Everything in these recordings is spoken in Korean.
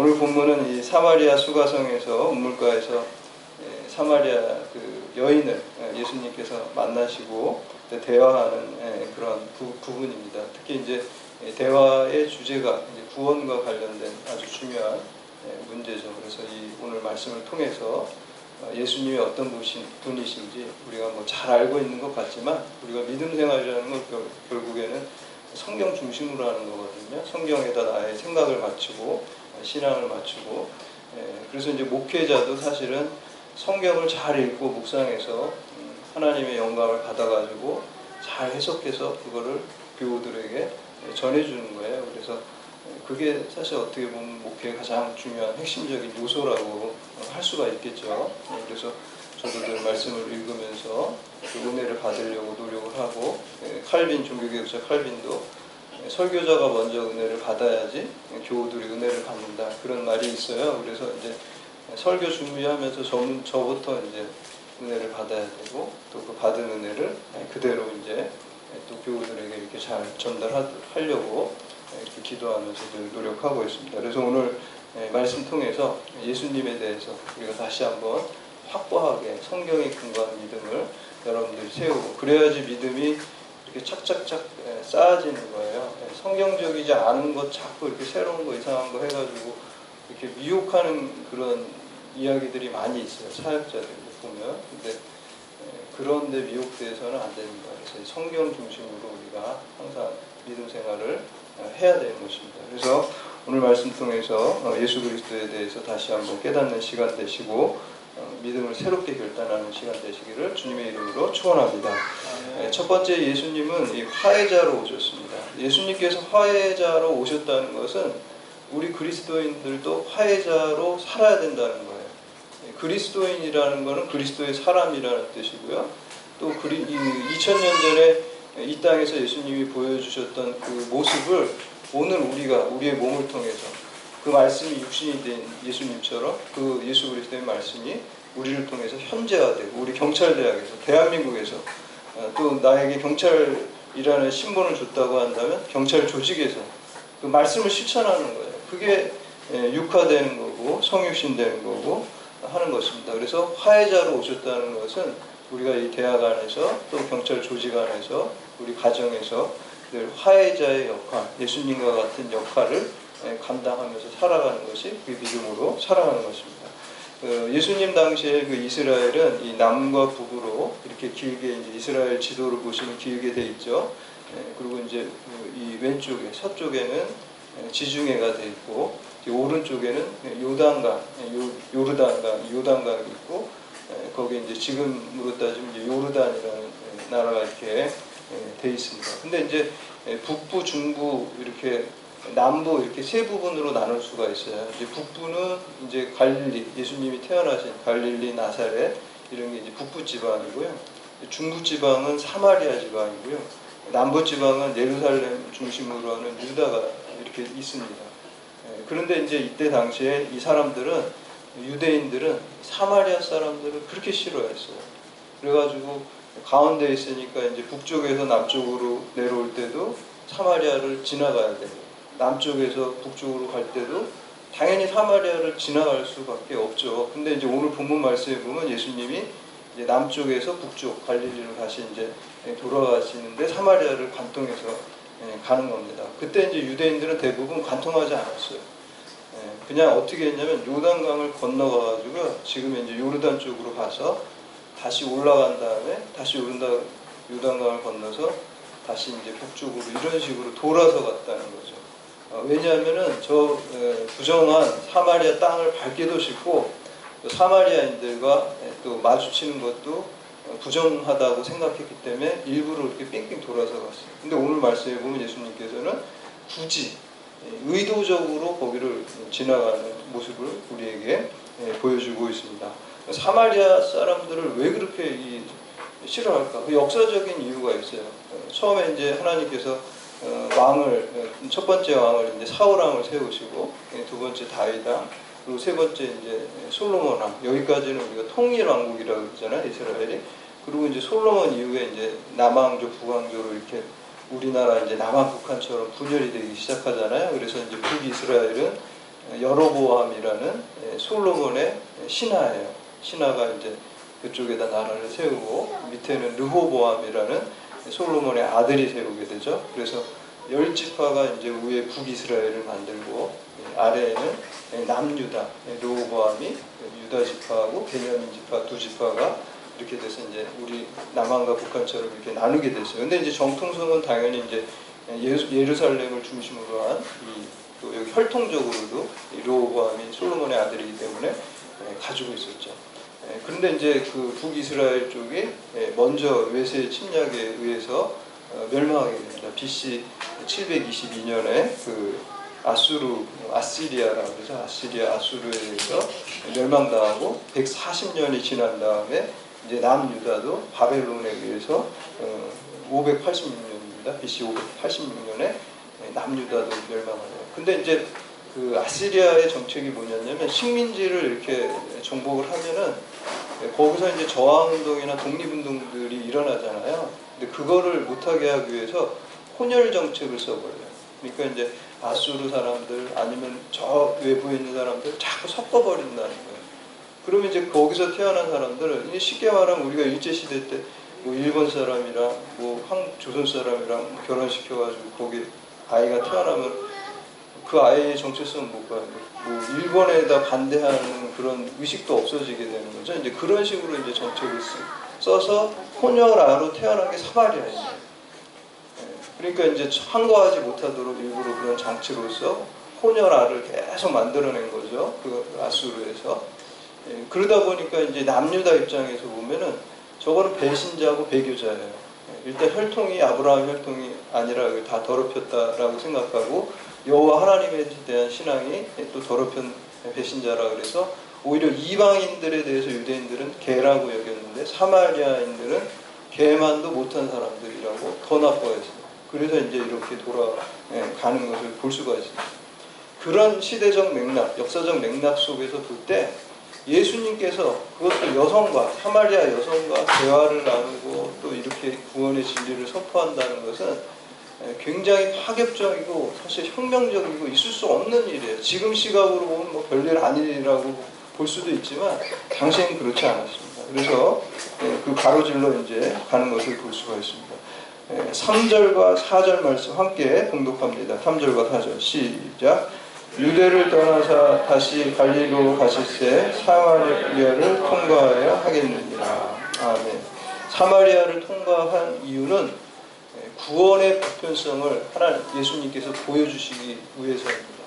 오늘 본문은 이 사마리아 수가성에서 우물가에서 사마리아 그 여인을 예수님께서 만나시고 대화하는 그런 부분입니다. 특히 이제 대화의 주제가 이제 구원과 관련된 아주 중요한 문제죠. 그래서 이 오늘 말씀을 통해서 예수님이 어떤 분이신지 우리가 뭐 잘 알고 있는 것 같지만 우리가 믿음 생활이라는 건 결국에는 성경 중심으로 하는 거거든요. 성경에다 나의 생각을 맞추고 신앙을 맞추고 그래서 이제 목회자도 사실은 성경을 잘 읽고 묵상해서 하나님의 영감을 받아가지고 잘 해석해서 그거를 교우들에게 전해주는 거예요. 그래서 그게 사실 어떻게 보면 목회의 가장 중요한 핵심적인 요소라고 할 수가 있겠죠. 그래서 저도 늘 말씀을 읽으면서 그 은혜를 받으려고 노력을 하고 칼빈 종교개혁자 칼빈도 설교자가 먼저 은혜를 받아야지 교우들이 은혜를 받는다 그런 말이 있어요. 그래서 이제 설교 준비하면서 저부터 이제 은혜를 받아야 되고 또 그 받은 은혜를 그대로 이제 또 교우들에게 이렇게 잘 전달하려고 이렇게 기도하면서 늘 노력하고 있습니다. 그래서 오늘 말씀 통해서 예수님에 대해서 우리가 다시 한번 확고하게 성경의 근거한 믿음을 여러분들이 세우고 그래야지 믿음이 이렇게 착착착 쌓아지는 거예요. 성경적이지 않은 것 자꾸 이렇게 새로운 거 이상한 거 해가지고 이렇게 미혹하는 그런 이야기들이 많이 있어요. 사역자들 보면. 근데 그런데 미혹돼서는 안 됩니다. 그래서 성경 중심으로 우리가 항상 믿음 생활을 해야 되는 것입니다. 그래서 오늘 말씀 통해서 예수 그리스도에 대해서 다시 한번 깨닫는 시간 되시고 믿음을 새롭게 결단하는 시간 되시기를 주님의 이름으로 축원합니다. 첫 번째 예수님은 이 화해자로 오셨습니다. 예수님께서 화해자로 오셨다는 것은 우리 그리스도인들도 화해자로 살아야 된다는 거예요. 그리스도인이라는 것은 그리스도의 사람이라는 뜻이고요. 또 2000년 전에 이 땅에서 예수님이 보여주셨던 그 모습을 오늘 우리가 우리의 몸을 통해서 그 말씀이 육신이 된 예수님처럼 그 예수 그리스도의 말씀이 우리를 통해서 현재화되고 우리 경찰대학에서 대한민국에서 또 나에게 경찰이라는 신분을 줬다고 한다면 경찰 조직에서 그 말씀을 실천하는 거예요. 그게 육화되는 거고 성육신되는 거고 하는 것입니다. 그래서 화해자로 오셨다는 것은 우리가 이 대학 안에서 또 경찰 조직 안에서 우리 가정에서 늘 화해자의 역할, 예수님과 같은 역할을 감당하면서 살아가는 것이 그 믿음으로 살아가는 것입니다. 예수님 당시에 그 이스라엘은 이 남과 북으로 이렇게 길게 이제 이스라엘 지도를 보시면 길게 돼 있죠. 그리고 이제 이 왼쪽에 서쪽에는 지중해가 돼 있고 오른쪽에는 요단강이 있고 거기에 이제 지금으로 따지면 이제 요르단이라는 나라가 이렇게 돼 있습니다. 근데 이제 북부, 중부 이렇게 남부 이렇게 세 부분으로 나눌 수가 있어요. 이제 북부는 이제 갈릴리, 예수님이 태어나신 갈릴리, 나사렛 이런 게 이제 북부 지방이고요. 중부 지방은 사마리아 지방이고요. 남부 지방은 예루살렘 중심으로 하는 유다가 이렇게 있습니다. 그런데 이제 이때 당시에 이 사람들은 유대인들은 사마리아 사람들을 그렇게 싫어했어요. 그래가지고 가운데 있으니까 이제 북쪽에서 남쪽으로 내려올 때도 사마리아를 지나가야 되고 남쪽에서 북쪽으로 갈 때도 당연히 사마리아를 지나갈 수밖에 없죠. 근데 이제 오늘 본문 말씀에 보면 예수님이 이제 남쪽에서 북쪽 갈릴리로 다시 이제 돌아가시는데 사마리아를 관통해서 가는 겁니다. 그때 이제 유대인들은 대부분 관통하지 않았어요. 그냥 어떻게 했냐면 요단강을 건너가가지고 지금 이제 요르단 쪽으로 가서 다시 올라간 다음에 다시 요단강을 건너서 다시 이제 북쪽으로 이런 식으로 돌아서 갔다는 거죠. 왜냐하면은 저 부정한 사마리아 땅을 밟기도 쉽고 사마리아인들과 또 마주치는 것도 부정하다고 생각했기 때문에 일부러 이렇게 뺑뺑 돌아서 갔어요. 근데 오늘 말씀에 보면 예수님께서는 굳이 의도적으로 거기를 지나가는 모습을 우리에게 보여주고 있습니다. 사마리아 사람들을 왜 그렇게 싫어할까? 그 역사적인 이유가 있어요. 처음에 이제 하나님께서 첫 번째 왕을 이제 사울 왕을 세우시고 두 번째 다윗 왕 그리고 세 번째 이제 솔로몬 왕 여기까지는 우리가 통일 왕국이라고 그러잖아요, 이스라엘이. 그리고 이제 솔로몬 이후에 이제 남왕조 북왕조로 이렇게 우리나라 이제 남한 북한처럼 분열이 되기 시작하잖아요. 그래서 이제 북이스라엘은 여로보암이라는 솔로몬의 신하예요. 신하가 이제 그쪽에다 나라를 세우고 밑에는 르호보암이라는 솔로몬의 아들이 세우게 되죠. 그래서 10지파가 이제 위에 북이스라엘을 만들고 아래에는 남유다, 르호보암이 유다 지파하고 베냐민 지파 두 지파가 이렇게 돼서 이제 우리 남한과 북한처럼 이렇게 나누게 됐어요. 근데 이제 정통성은 당연히 이제 예루살렘을 중심으로 한 또 여기 혈통적으로도 르호보암이 솔로몬의 아들이기 때문에 가지고 있었죠. 그런데 이제 그 북이스라엘 쪽이 먼저 외세 침략에 의해서 멸망하게 됩니다. BC 722년에 그 아시리아라고 해서 아수르에 의해서 멸망당하고 140년이 지난 다음에 이제 남유다도 바벨론에 의해서 586년입니다. BC 586년에 남유다도 멸망하네요. 근데 이제 그 아시리아의 정책이 뭐냐면 식민지를 이렇게 정복을 하면은 거기서 이제 저항운동이나 독립운동들이 일어나잖아요. 근데 그거를 못하게 하기 위해서 혼혈 정책을 써버려요. 그러니까 이제 아수르 사람들 아니면 저 외부에 있는 사람들 자꾸 섞어버린다는 거예요. 그러면 이제 거기서 태어난 사람들은 쉽게 말하면 우리가 일제시대 때 뭐 일본 사람이랑 뭐 조선 사람이랑 결혼시켜가지고 거기 아이가 태어나면 그 아이의 정체성은 뭘까요? 뭐 일본에다 반대하는 그런 의식도 없어지게 되는 거죠. 이제 그런 식으로 이제 정책을 써서 혼혈아로 태어난 게 사마리아예요. 그러니까 이제 항거하지 못하도록 일부러 그런 장치로서 혼혈아를 계속 만들어낸 거죠. 그 아수르에서. 그러다 보니까 이제 남유다 입장에서 보면은 저거는 배신자고 배교자예요. 일단 혈통이 아브라함 혈통이 아니라 다 더럽혔다라고 생각하고 여호와 하나님에 대한 신앙이 또 더럽힌 배신자라 그래서 오히려 이방인들에 대해서 유대인들은 개라고 여겼는데 사마리아인들은 개만도 못한 사람들이라고 더 나빠했습니다. 그래서 이제 이렇게 돌아가는 것을 볼 수가 있습니다. 그런 시대적 맥락, 역사적 맥락 속에서 볼 때 예수님께서 그것도 여성과 사마리아 여성과 대화를 나누고 또 이렇게 구원의 진리를 선포한다는 것은 굉장히 파격적이고 사실 혁명적이고 있을 수 없는 일이에요. 지금 시각으로 보면 뭐 별일 아니라고 볼 수도 있지만 당시에는 그렇지 않았습니다. 그래서 그 가로질러 이제 가는 것을 볼 수가 있습니다. 3절과 4절 말씀 함께 봉독합니다. 3절과 4절 시작. 유대를 떠나서 다시 갈릴리로 가실새 사마리아를 통과하여 하겠느니라. 아멘. 사마리아를 통과한 이유는 구원의 보편성을 하나님 예수님께서 보여주시기 위해서입니다.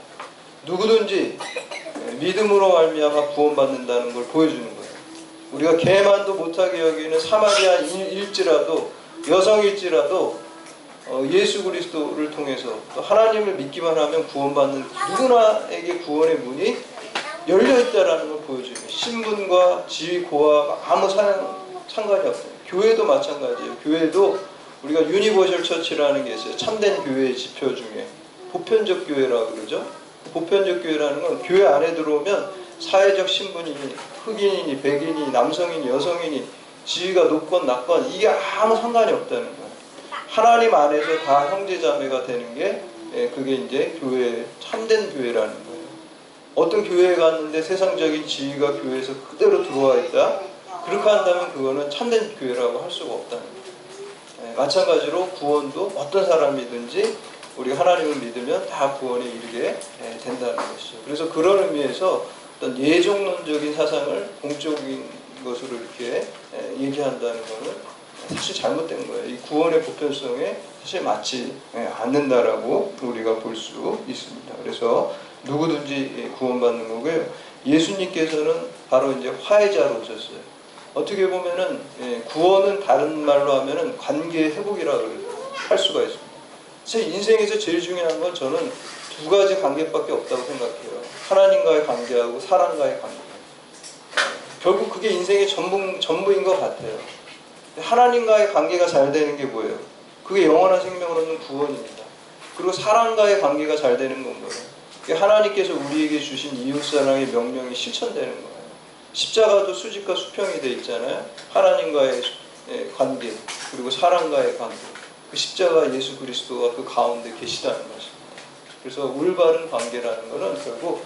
누구든지 믿음으로 말미암아 구원받는다는 걸 보여주는 거예요. 우리가 개만도 못하게 여기는 사마리아일지라도 여성일지라도 예수 그리스도를 통해서 또 하나님을 믿기만 하면 구원받는 누구나에게 구원의 문이 열려있다는 걸 보여줍니다. 신분과 지위, 고와 아무 상관이 없어요. 교회도 마찬가지예요. 교회도 우리가 유니버셜 처치라는 게 있어요. 참된 교회의 지표 중에 보편적 교회라고 그러죠. 보편적 교회라는 건 교회 안에 들어오면 사회적 신분이니 흑인이니 백인이니 남성이니 여성이니 지위가 높건 낮건 이게 아무 상관이 없다는 거예요. 하나님 안에서 다 형제자매가 되는 게 그게 이제 교회 참된 교회라는 거예요. 어떤 교회에 갔는데 세상적인 지위가 교회에서 그대로 들어와 있다. 그렇게 한다면 그거는 참된 교회라고 할 수가 없다는 거예요. 마찬가지로 구원도 어떤 사람이든지 우리가 하나님을 믿으면 다 구원에 이르게 된다는 것이죠. 그래서 그런 의미에서 어떤 예종론적인 사상을 공적인 것으로 이렇게 얘기한다는 것은 사실 잘못된 거예요. 이 구원의 보편성에 사실 맞지 않는다라고 우리가 볼 수 있습니다. 그래서 누구든지 구원받는 거고요. 예수님께서는 바로 이제 화해자로 오셨어요. 어떻게 보면은 구원은 다른 말로 하면은 관계 회복이라고 할 수가 있습니다. 제 인생에서 제일 중요한 건 저는 두 가지 관계밖에 없다고 생각해요. 하나님과의 관계하고 사람과의 관계. 결국 그게 인생의 전부인 것 같아요. 하나님과의 관계가 잘 되는 게 뭐예요? 그게 영원한 생명을 얻는 구원입니다. 그리고 사람과의 관계가 잘 되는 건 뭐예요? 하나님께서 우리에게 주신 이웃사랑의 명령이 실천되는 거예요. 십자가도 수직과 수평이 되어 있잖아요. 하나님과의 관계 그리고 사람과의 관계. 그 십자가 예수 그리스도가 그 가운데 계시다는 것입니다. 그래서 올바른 관계라는 것은 결국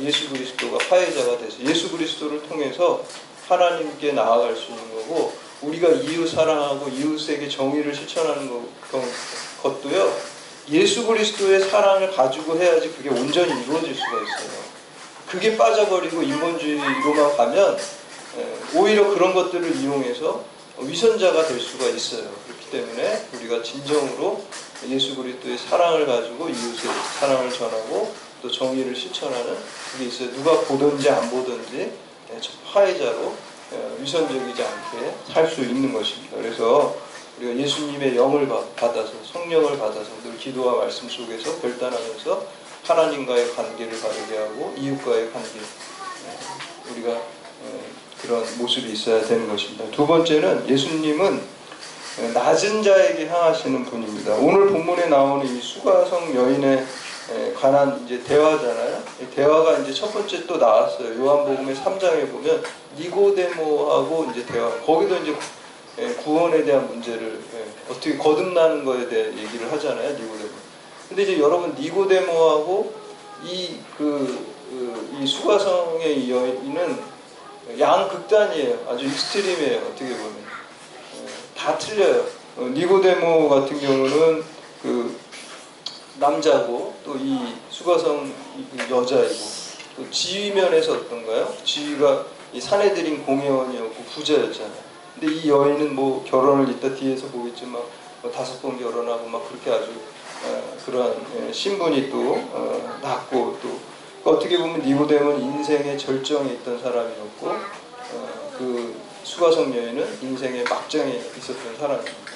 예수 그리스도가 화해자가 돼서 예수 그리스도를 통해서 하나님께 나아갈 수 있는 거고, 우리가 이웃 사랑하고 이웃에게 정의를 실천하는 것도요, 예수 그리스도의 사랑을 가지고 해야지 그게 온전히 이루어질 수가 있어요. 그게 빠져버리고 인본주의로만 가면 오히려 그런 것들을 이용해서 위선자가 될 수가 있어요. 그렇기 때문에 우리가 진정으로 예수 그리스도의 사랑을 가지고 이웃의 사랑을 전하고 또 정의를 실천하는 그게 있어요. 누가 보든지 안 보든지 화해자로 위선적이지 않게 살 수 있는 것입니다. 그래서 우리가 예수님의 영을 받아서, 성령을 받아서 늘 기도와 말씀 속에서 결단하면서 하나님과의 관계를 바르게 하고 이웃과의 관계, 우리가 그런 모습이 있어야 되는 것입니다. 두 번째는 예수님은 낮은 자에게 향하시는 분입니다. 오늘 본문에 나오는 이 수가성 여인에 관한 이제 대화잖아요. 대화가 이제 첫 번째 또 나왔어요. 요한복음의 3장에 보면 니고데모하고 이제 대화. 거기도 이제 구원에 대한 문제를 어떻게 거듭나는 거에 대해 얘기를 하잖아요. 니고데모. 근데 이제 여러분 니고데모하고 이 수가성의 이 여인은 양극단이에요. 아주 익스트림이에요. 어떻게 보면 다 틀려요. 니고데모 같은 경우는 그 남자고 또 이 수가성 여자이고, 또 지위면에서 어떤가요? 지위가 이 사내들인 공회원이었고 부자였잖아요. 근데 이 여인은 뭐 결혼을 이따 뒤에서 보겠지만 뭐 5번 결혼하고 막 그렇게 아주 그러한 신분이 또 낮고, 또 어떻게 보면 니고데모는 인생의 절정에 있던 사람이었고, 그 수가성 여인은 인생의 막장에 있었던 사람입니다.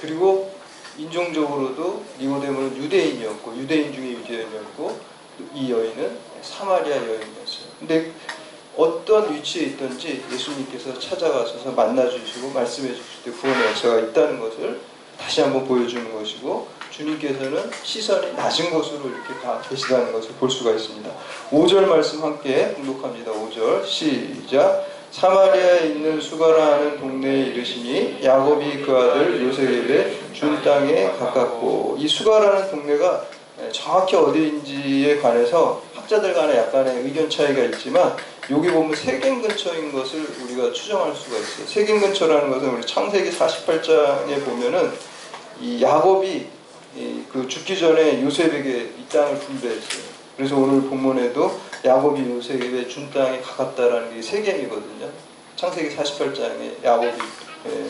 그리고 인종적으로도 니고데모는 유대인이었고, 유대인 중에 유대인이었고, 이 여인은 사마리아 여인이었어요. 근데 어떤 위치에 있든지 예수님께서 찾아가셔서 만나주시고 말씀해 주실 때 구원의 역사가 있다는 것을 다시 한번 보여주는 것이고, 주님께서는 시선이 낮은 곳으로 이렇게 가 계시다는 것을 볼 수가 있습니다. 5절 말씀 함께 공독합니다. 5절 시작. 사마리아에 있는 수가라는 동네에 이르시니 야곱이 그 아들 요셉에게 준 땅에 가깝고, 이 수가라는 동네가 정확히 어디인지에 관해서 학자들 간에 약간의 의견 차이가 있지만, 여기 보면 세겜 근처인 것을 우리가 추정할 수가 있어요. 세겜 근처라는 것은 우리 창세기 48장에 보면은 이 야곱이 그 죽기 전에 요셉에게 이 땅을 분배했어요. 그래서 오늘 본문에도 야곱이 요셉에게 준 땅에 가깝다라는 게 세겜이거든요. 창세기 48장에 야곱이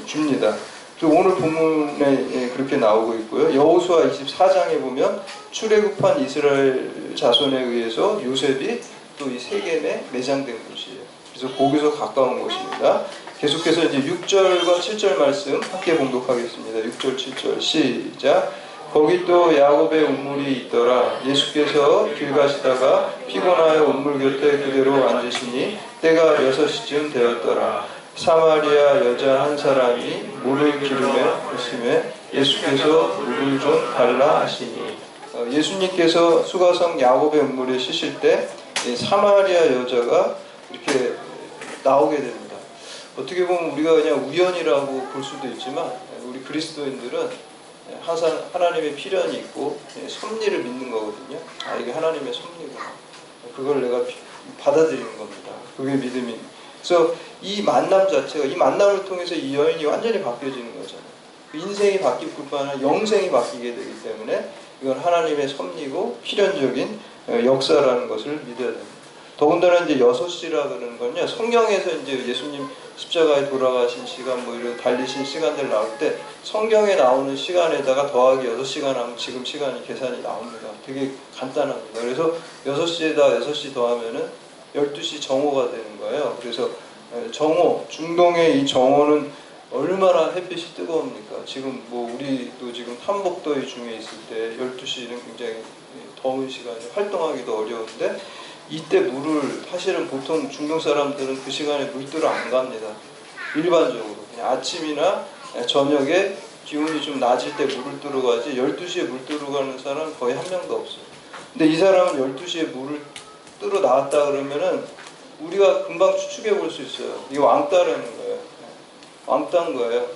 줍니다. 그리고 오늘 본문에 그렇게 나오고 있고요. 여호수아 24장에 보면 출애굽한 이스라엘 자손에 의해서 요셉이 또 이 세겜에 매장된 곳이에요. 그래서 거기서 가까운 곳입니다. 계속해서 이제 6절과 7절 말씀 함께 봉독하겠습니다. 6절 7절 시작. 거기 또 야곱의 우물이 있더라. 예수께서 길 가시다가 피곤하여 우물 곁에 그대로 앉으시니 때가 6시쯤 되었더라. 사마리아 여자 한 사람이 물을 기름에 부심에 예수께서 물을 좀 달라 하시니, 예수님께서 수가성 야곱의 우물에 쉬실 때 사마리아 여자가 이렇게 나오게 됩니다. 어떻게 보면 우리가 그냥 우연이라고 볼 수도 있지만, 우리 그리스도인들은 항상 하나님의 필연이 있고 섭리를 믿는 거거든요. 아, 이게 하나님의 섭리구나. 그걸 내가 받아들이는 겁니다. 그게 믿음이. 그래서 이 만남 자체가, 이 만남을 통해서 이 여인이 완전히 바뀌어지는 거잖아요. 인생이 바뀔 뿐만 아니라 영생이 바뀌게 되기 때문에 이건 하나님의 섭리고 필연적인 역사라는 것을 믿어야 됩니다. 더군다나 이제 6시라 그러는 건요, 성경에서 이제 예수님 십자가에 돌아가신 시간, 뭐 이런 달리신 시간들 나올 때 성경에 나오는 시간에다가 더하기 6시간 하면 지금 시간이 계산이 나옵니다. 되게 간단합니다. 그래서 6시에다 6시 더하면은 12시 정오가 되는 거예요. 그래서 정오, 중동의 이 정오는 얼마나 햇빛이 뜨거웁니까? 지금 뭐 우리도 지금 한복더위 중에 있을 때 12시는 굉장히 더운 시간이 활동하기도 어려운데, 이때 물을 사실은 보통 중동 사람들은 그 시간에 물 뜨러 안 갑니다. 일반적으로 그냥 아침이나 저녁에 기온이 좀 낮을 때 물을 뜨러 가지 12시에 물 뜨러 가는 사람은 거의 한 명도 없어요. 근데 이 사람은 12시에 물을 뜨러 나왔다 그러면은 우리가 금방 추측해 볼 수 있어요. 이게 왕따라는 거예요. 왕따인 거예요.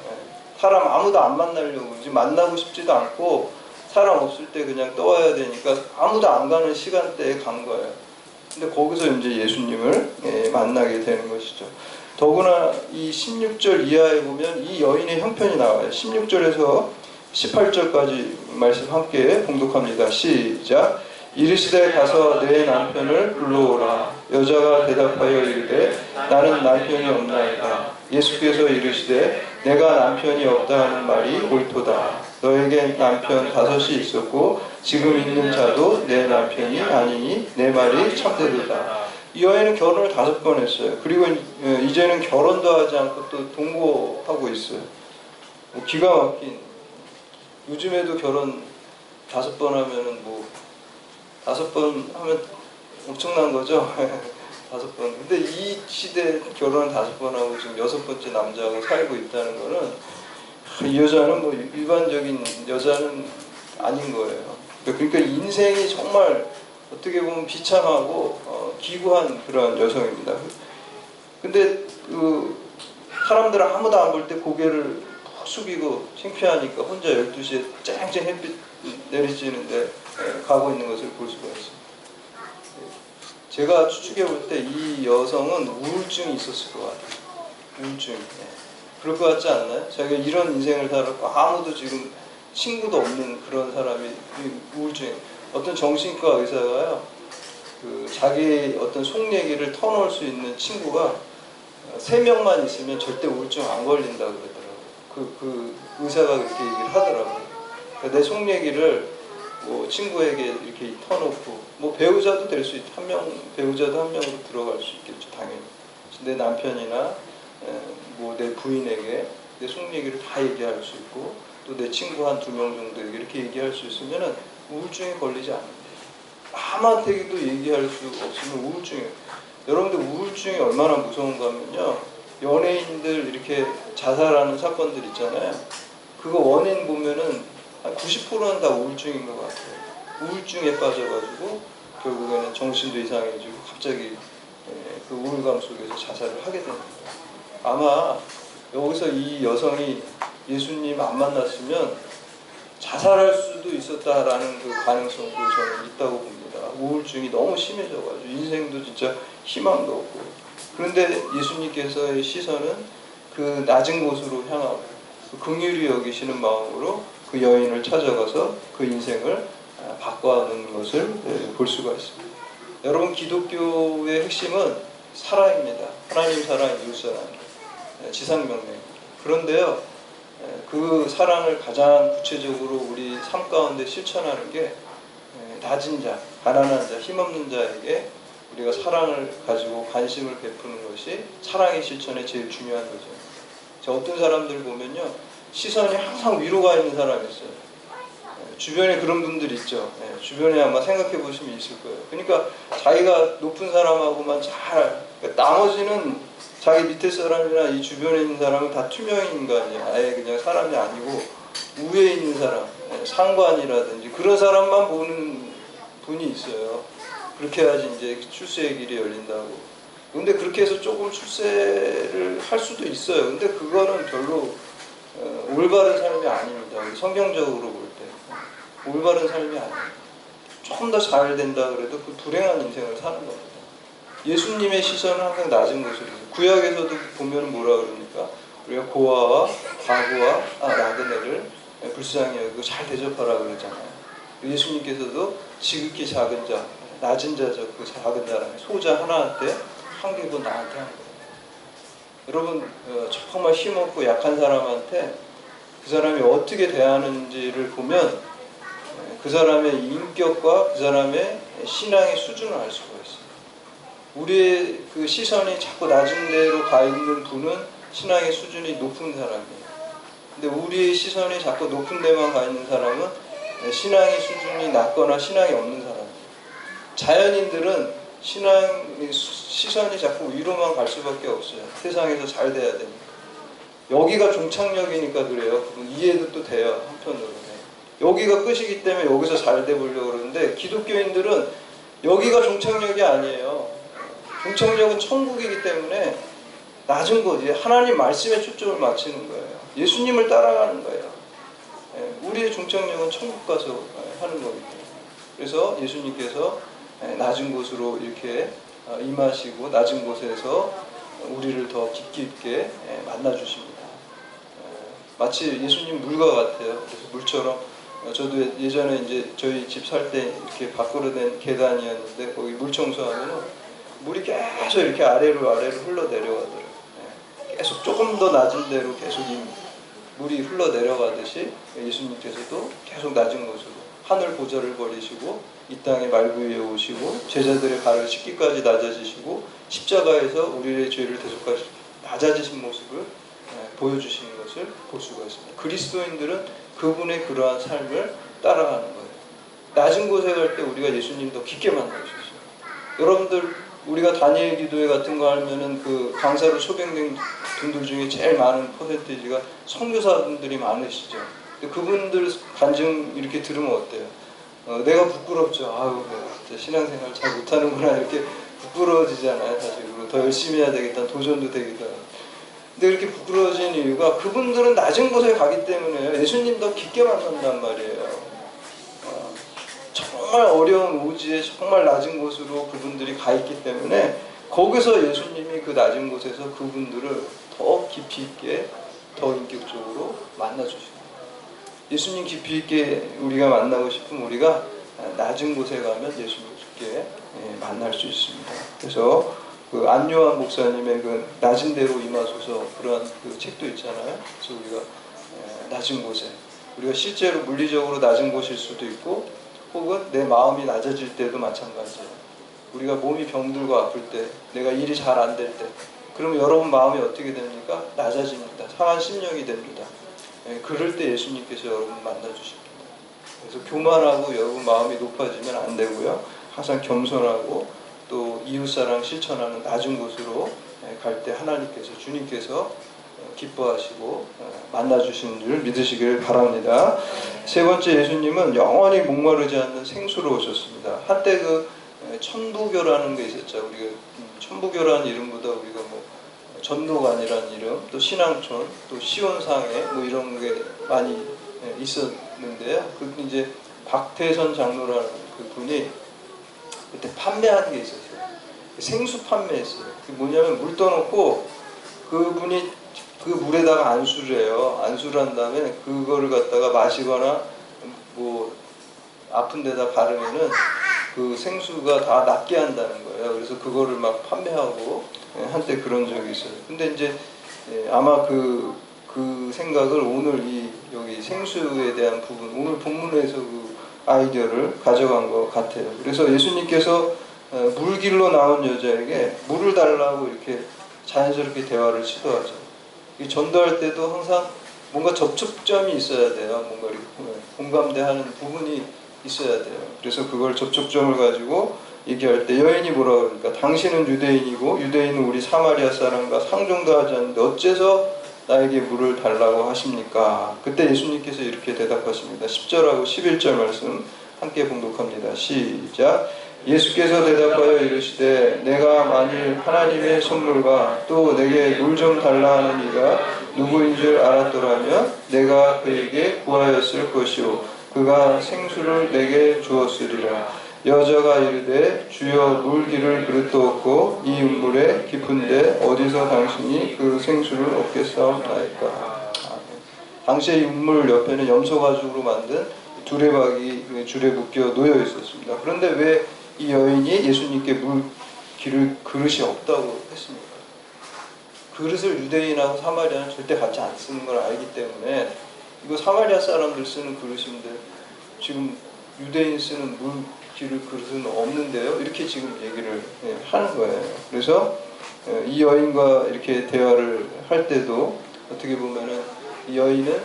사람 아무도 안 만나려고, 지금 만나고 싶지도 않고 사람 없을 때 그냥 떠와야 되니까 아무도 안 가는 시간대에 간 거예요. 근데 거기서 이제 예수님을 만나게 되는 것이죠. 더구나 이 16절 이하에 보면 이 여인의 형편이 나와요. 16절에서 18절까지 말씀 함께 봉독합니다. 시작. 이르시되 가서 내 남편을 불러오라. 여자가 대답하여 이르되 나는 남편이 없나이다. 예수께서 이르시되 내가 남편이 없다 하는 말이 옳도다. 너에게 남편 5이 있었고 지금 있는 자도 내 남편이 아니니 내 말이 참되도다. 이 여인은 결혼을 5번 했어요. 그리고 이제는 결혼도 하지 않고 또 동거하고 있어요. 뭐 기가 막힌. 요즘에도 결혼 5번 하면은 뭐 5번 하면 엄청난 거죠. 5번. 근데 이 시대에 결혼 5번 하고 지금 6번째 남자하고 살고 있다는 거는 이 여자는 뭐 일반적인 여자는 아닌 거예요. 그러니까 인생이 정말 어떻게 보면 비참하고 기구한 그런 여성입니다. 근데 그 사람들은 아무도 안 볼 때 고개를 푹 숙이고 창피하니까 혼자 12시에 쨍쨍 햇빛 내리쬐는데 가고 있는 것을 볼 수가 있습니다. 제가 추측해 볼 때 이 여성은 우울증이 있었을 것 같아요. 우울증. 그럴 것 같지 않나요? 자기가 이런 인생을 살았고 아무도 지금 친구도 없는 그런 사람이 우울증. 어떤 정신과 의사가요, 그 자기 어떤 속 얘기를 터놓을 수 있는 친구가 3명만 있으면 절대 우울증 안 걸린다 그러더라고요. 그 의사가 그렇게 얘기를 하더라고요. 그러니까 내 속 얘기를 뭐 친구에게 이렇게 터놓고, 뭐 배우자도 될 수 있고, 배우자도 한 명으로 들어갈 수 있겠죠, 당연히. 내 남편이나 뭐 내 부인에게 내 속 얘기를 다 얘기할 수 있고, 또 내 친구 한 2명 정도에게 이렇게 얘기할 수 있으면은 우울증에 걸리지 않는데, 아무한테도 얘기할 수 없으면 우울증이에요. 여러분들 우울증이 얼마나 무서운가 하면요, 연예인들 이렇게 자살하는 사건들 있잖아요. 그거 원인 보면은 한 90%는 다 우울증인 것 같아요. 우울증에 빠져가지고 결국에는 정신도 이상해지고 갑자기 그 우울감 속에서 자살을 하게 됩니다. 아마 여기서 이 여성이 예수님 안 만났으면 자살할 수도 있었다라는 그 가능성도 저는 있다고 봅니다. 우울증이 너무 심해져가지고 인생도 진짜 희망도 없고. 그런데 예수님께서의 시선은 그 낮은 곳으로 향하고 그 긍휼히 여기시는 마음으로 그 여인을 찾아가서 그 인생을 바꿔놓는 것을 볼 수가 있습니다. 여러분, 기독교의 핵심은 사랑입니다. 하나님 사랑, 이웃 사랑, 지상명령. 그런데요, 그 사랑을 가장 구체적으로 우리 삶 가운데 실천하는 게 낮은 자, 가난한 자, 힘없는 자에게 우리가 사랑을 가지고 관심을 베푸는 것이 사랑의 실천의 제일 중요한 거죠. 어떤 사람들 보면요, 시선이 항상 위로 가 있는 사람이 있어요. 주변에 그런 분들 있죠. 주변에 아마 생각해 보시면 있을 거예요. 그러니까 자기가 높은 사람하고만 잘, 나머지는 자기 밑에 사람이나 이 주변에 있는 사람은 다 투명인 인간이에요. 아예 그냥 사람이 아니고 위에 있는 사람, 상관이라든지 그런 사람만 보는 분이 있어요. 그렇게 해야지 이제 출세의 길이 열린다고. 근데 그렇게 해서 조금 출세를 할 수도 있어요. 근데 그거는 별로 올바른 삶이 아닙니다. 성경적으로 볼 때 올바른 삶이 아니에요. 조금 더 잘 된다 그래도 그 불행한 인생을 사는 겁니다. 예수님의 시선은 항상 낮은 곳으로. 구약에서도 보면 뭐라 그럽니까? 우리가 고아와 과부와 나그네를 불쌍히 여기고 잘 대접하라 그러잖아요. 예수님께서도 지극히 작은 자, 낮은 자죠. 그 작은 자라면 소자 하나한테 한 개고 나한테 한 거예요. 여러분, 정말 힘없고 약한 사람한테 그 사람이 어떻게 대하는지를 보면 그 사람의 인격과 그 사람의 신앙의 수준을 알 수가 있어요. 우리의 그 시선이 자꾸 낮은 데로 가 있는 분은 신앙의 수준이 높은 사람이에요. 근데 우리의 시선이 자꾸 높은 데만 가 있는 사람은 신앙의 수준이 낮거나 신앙이 없는 사람이에요. 자연인들은 시선이 자꾸 위로만 갈 수밖에 없어요. 세상에서 잘 돼야 되니까. 여기가 종착역이니까 그래요. 이해도 또 돼요. 한편으로. 여기가 끝이기 때문에 여기서 잘 돼보려고 그러는데, 기독교인들은 여기가 종착역이 아니에요. 종착역은 천국이기 때문에 낮은 거지. 하나님 말씀에 초점을 맞추는 거예요. 예수님을 따라가는 거예요. 우리의 종착역은 천국 가서 하는 거기 때문에. 그래서 예수님께서 낮은 곳으로 이렇게 임하시고 낮은 곳에서 우리를 더 깊이 있게 만나 주십니다. 마치 예수님 물과 같아요. 그래서 물처럼 저도 예전에 이제 저희 집 살 때 이렇게 밖으로 된 계단이었는데 거기 물 청소하면은 물이 계속 이렇게 아래로 흘러 내려가더라고요. 계속 조금 더 낮은 데로 계속 이 물이 흘러 내려가듯이 예수님께서도 계속 낮은 곳으로 하늘 보좌를 버리시고 이 땅에 말구 위에 오시고 제자들의 발을 씻기까지 낮아지시고 십자가에서 우리의 죄를 대속하시고 낮아지신 모습을 보여주시는 것을 볼 수가 있습니다. 그리스도인들은 그분의 그러한 삶을 따라가는 거예요. 낮은 곳에 갈 때 우리가 예수님 더 깊게 만날 수 있어요. 여러분들 우리가 다니엘 기도회 같은 거 하면은 그 강사로 초빙된 분들 중에 제일 많은 퍼센티지가 선교사분들이 많으시죠. 근데 그분들 간증 이렇게 들으면 어때요? 내가 부끄럽죠. 아유, 신앙생활 잘 못하는구나 이렇게 부끄러워지잖아요. 사실 더 열심히 해야 되겠다, 도전도 되기도 하고. 근데 이렇게 부끄러워지는 이유가 그분들은 낮은 곳에 가기 때문에 예수님 더 깊게 만난단 말이에요. 정말 어려운 오지에 정말 낮은 곳으로 그분들이 가 있기 때문에 거기서 예수님이 그 낮은 곳에서 그분들을 더 깊이 있게 더 인격적으로 만나주십니다. 예수님 깊이 있게 우리가 만나고 싶으면 우리가 낮은 곳에 가면 예수님 깊게 만날 수 있습니다. 그래서 그 안요한 목사님의 그 낮은 데로 임하소서 그런 그 책도 있잖아요. 그래서 우리가 낮은 곳에 우리가 실제로 물리적으로 낮은 곳일 수도 있고 혹은 내 마음이 낮아질 때도 마찬가지예요. 우리가 몸이 병들고 아플 때 내가 일이 잘 안 될 때 그러면 여러분 마음이 어떻게 됩니까? 낮아집니다. 상한 심령이 됩니다. 그럴 때 예수님께서 여러분 만나주십니다. 그래서 교만하고 여러분 마음이 높아지면 안 되고요. 항상 겸손하고 또 이웃사랑 실천하는 낮은 곳으로 갈 때 하나님께서 주님께서 기뻐하시고 만나주시는 줄 믿으시길 바랍니다. 세 번째, 예수님은 영원히 목마르지 않는 생수로 오셨습니다. 한때 그 천부교라는 게 있었죠. 우리가 천부교라는 이름보다 우리가 뭐 전도관이라는 이름, 또 신앙촌, 또 시온상해 뭐 이런 게 많이 있었는데요. 그 이제 박태선 장로라는 그 분이 그때 판매하는 게 있었어요. 생수 판매했어요. 그게 뭐냐면 물 떠놓고 그분이 그 물에다가 안수를 해요. 안수를 한 다음에 그거를 갖다가 마시거나 뭐 아픈 데다 바르면은 그 생수가 다 낫게 한다는 거예요. 그래서 그거를 막 판매하고 한때 그런 적이 있어요. 근데 이제 아마 그 생각을 오늘 이 여기 생수에 대한 부분, 오늘 본문에서 그 아이디어를 가져간 것 같아요. 그래서 예수님께서 물길로 나온 여자에게 물을 달라고 이렇게 자연스럽게 대화를 시도하죠. 전도할 때도 항상 뭔가 접촉점이 있어야 돼요. 뭔가 이렇게 공감대하는 부분이 있어야 돼요. 그래서 그걸 접촉점을 가지고 얘기할 때 여인이 뭐라고 그러니까 당신은 유대인이고 유대인은 우리 사마리아 사람과 상종도 하지 않는데 어째서 나에게 물을 달라고 하십니까? 그때 예수님께서 이렇게 대답하십니다. 10절하고 11절 말씀 함께 봉독합니다. 시작. 예수께서 대답하여 이르시되 내가 만일 하나님의 선물과 또 내게 물 좀 달라 하는 이가 누구인 줄 알았더라면 내가 그에게 구하였을 것이요 그가 생수를 내게 주었으리라. 여자가 이르되 주여 물기를 그릇도 없고 이 음물에 깊은데 어디서 당신이 그 생수를 얻겠사옵나이까. 당시에 이 음물 옆에는 염소 가죽으로 만든 두레박이 줄에 묶여 놓여 있었습니다. 그런데 왜 이 여인이 예수님께 물 기를 그릇이 없다고 했습니까? 그릇을 유대인하고 사마리아는 절대 같이 안 쓰는 걸 알기 때문에 이거 사마리아 사람들 쓰는 그릇인데 지금 유대인 쓰는 물 기를 그릇은 없는데요. 이렇게 지금 얘기를 하는 거예요. 그래서 이 여인과 이렇게 대화를 할 때도 어떻게 보면은 이 여인은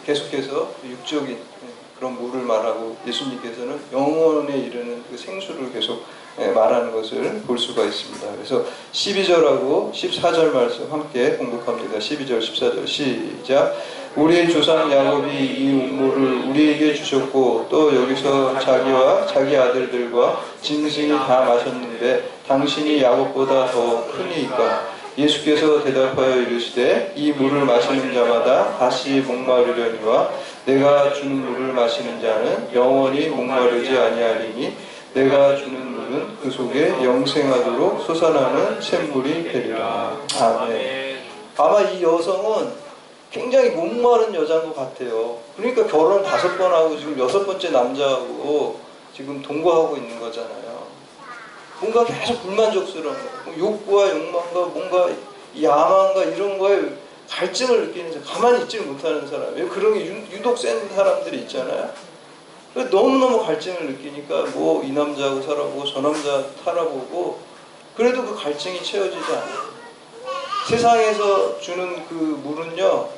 계속해서 육적인 그런 물을 말하고 예수님께서는 영혼에 이르는 그 생수를 계속 말하는 것을 볼 수가 있습니다. 그래서 12절하고 14절 말씀 함께 공독합니다. 12절 14절 시작. 우리의 조상 야곱이 이 우물을 우리에게 주셨고 또 여기서 자기와 자기 아들들과 짐승이 다 마셨는데 당신이 야곱보다 더 크니이까. 예수께서 대답하여 이르시되 이 물을 마시는 자마다 다시 목마르려니와 내가 주는 물을 마시는 자는 영원히 목마르지 아니하리니 내가 주는 물은 그 속에 영생하도록 솟아나는 샘물이 되리라. 아멘. 아마 이 여성은 굉장히 목마른 여자인 것 같아요. 그러니까 결혼 5번 하고 지금 6번째 남자하고 지금 동거하고 있는 거잖아요. 뭔가 계속 불만족스러운 거, 욕구와 욕망과 뭔가 야망과 이런 거에 갈증을 느끼는 사람, 가만히 있지를 못하는 사람이에요. 그런 게 유독 센 사람들이 있잖아요. 너무너무 갈증을 느끼니까 뭐 이 남자하고 살아보고 저 남자 살아보고 그래도 그 갈증이 채워지지 않아요. 세상에서 주는 그 물은요,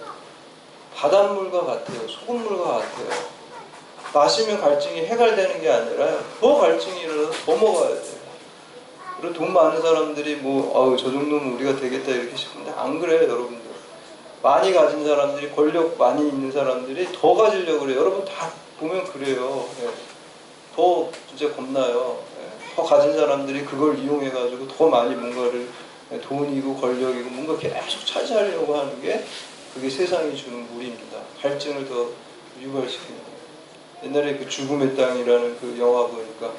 바닷물과 같아요. 소금물과 같아요. 마시면 갈증이 해갈되는 게 아니라 더 갈증이 일어나서 더 먹어야 돼요. 그리고 돈 많은 사람들이 뭐 저 정도면 우리가 되겠다 이렇게 싶은데 안 그래요, 여러분들. 많이 가진 사람들이, 권력 많이 있는 사람들이 더 가지려고 그래요. 여러분 다 보면 그래요. 예. 더 진짜 겁나요. 예. 더 가진 사람들이 그걸 이용해가지고 더 많이 뭔가를, 돈이고 권력이고 뭔가 계속 차지하려고 하는 게 그게 세상이 주는 물입니다. 갈증을 더 유발시키는 거예요. 옛날에 그 죽음의 땅이라는 그 영화 보니까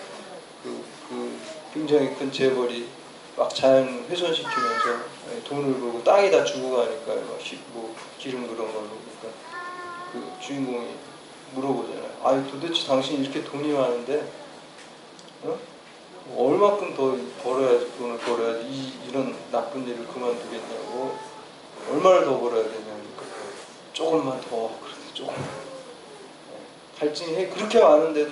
그 굉장히 큰 재벌이 막 자연 훼손시키면서 돈을 벌고 땅이 다 죽어가니까 막 뭐 기름 그런 걸로 그러니까 그 주인공이 물어보잖아요. 아니 도대체 당신 이렇게 돈이 많은데 얼마큼 더 벌어야지, 돈을 벌어야지 이런 나쁜 일을 그만두겠냐고, 얼마를 더 벌어야 되냐니까 조금만 더, 그런데 조금 갈증이 그렇게 많은데도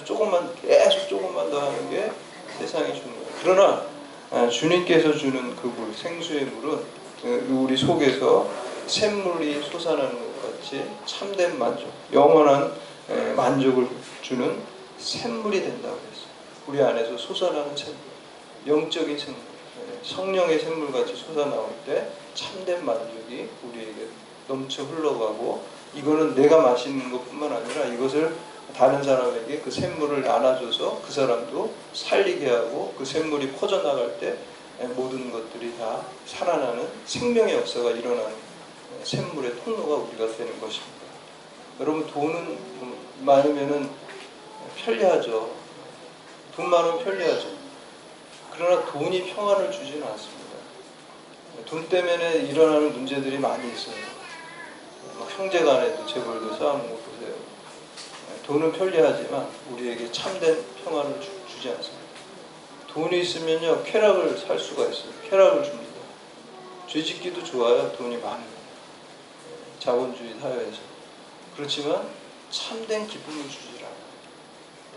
계속 조금만 더 하는 게 세상이 주는 거예요. 그러나 주님께서 주는 그 물, 생수의 물은 우리 속에서 샘물이 솟아나는 것 같이 참된 만족, 영원한 만족을 주는 샘물이 된다고 했어요. 우리 안에서 솟아나는 샘물, 영적인 샘물, 성령의 샘물같이 솟아나올 때 참된 만족이 우리에게 넘쳐 흘러가고, 이거는 내가 마시는 것뿐만 아니라 이것을 다른 사람에게 그 샘물을 나눠줘서 그 사람도 살리게 하고, 그 샘물이 퍼져나갈 때 모든 것들이 다 살아나는 생명의 역사가 일어나는 샘물의 통로가 우리가 되는 것입니다. 여러분, 돈은 많으면은 편리하죠. 돈 많으면 편리하죠. 그러나 돈이 평안을 주지는 않습니다. 돈 때문에 일어나는 문제들이 많이 있어요. 형제간에도 재벌도 싸우는 거 보세요. 돈은 편리하지만 우리에게 참된 평안을 주지 않습니다. 돈이 있으면요, 쾌락을 살 수가 있어요. 쾌락을 줍니다. 죄짓기도 좋아요, 돈이 많으면. 자본주의 사회에서. 그렇지만 참된 기쁨을 주지 않아요.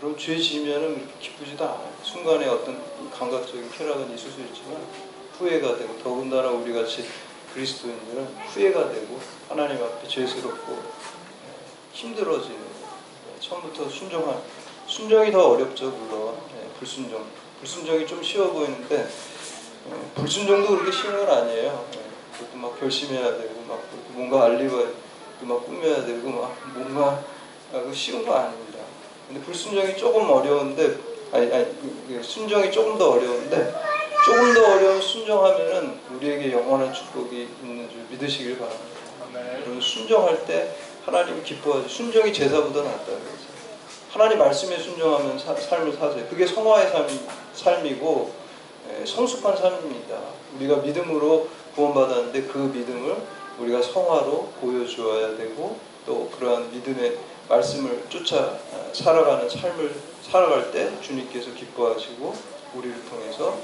그럼 죄 지으면은 그렇게 기쁘지도 않아요. 순간에 어떤 감각적인 쾌락은 있을 수 있지만 후회가 되고, 더군다나 우리 같이 그리스도인들은 후회가 되고 하나님 앞에 죄스럽고 힘들어지는, 처음부터 순종이 더 어렵죠. 물론 불순종이 좀 쉬워 보이는데 불순종도 그렇게 쉬운 건 아니에요. 그것도 막 결심해야 되고, 막 뭔가 알리고 막 꾸며야 되고, 막 뭔가 쉬운 거 아닙니다. 근데 불순종이 조금 어려운데, 순종이 조금 더 어려운데, 조금 더 어려운 순종하면은 우리에게 영원한 축복이 있는 줄 믿으시길 바랍니다. 여러분, 순종할 때 하나님이 기뻐하죠. 순종이 제사보다 낫다 그래서. 하나님 말씀에 순종하면 삶을 사세요. 그게 성화의 삶이고 성숙한 삶입니다. 우리가 믿음으로 구원받았는데 그 믿음을 우리가 성화로 보여주어야 되고, 또 그러한 믿음의 말씀을 쫓아 살아가는 삶을 살아갈 때 주님께서 기뻐하시고 우리를 통해서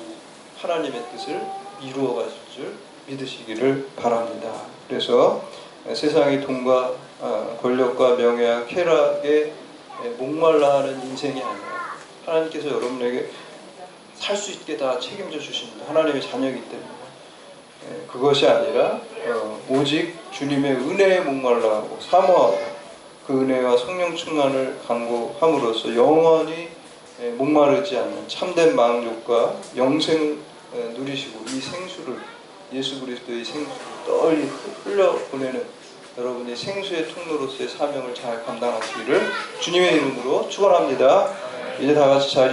하나님의 뜻을 이루어 가실 줄 믿으시기를 바랍니다. 그래서 세상의 돈과 권력과 명예와 쾌락에 목말라 하는 인생이 아니라 하나님께서 여러분에게 살 수 있게 다 책임져 주십니다. 하나님의 자녀이기 때문에. 그것이 아니라 오직 주님의 은혜에 목말라하고 사모하고 그 은혜와 성령 충만을 간구함으로써 영원히 목마르지 않는 참된 만족과 영생을 누리시고, 이 생수를, 예수 그리스도의 생수를 널리 흘려보내는 여러분이 생수의 통로로서의 사명을 잘 감당하시기를 주님의 이름으로 축원합니다. 이제 다 같이 자리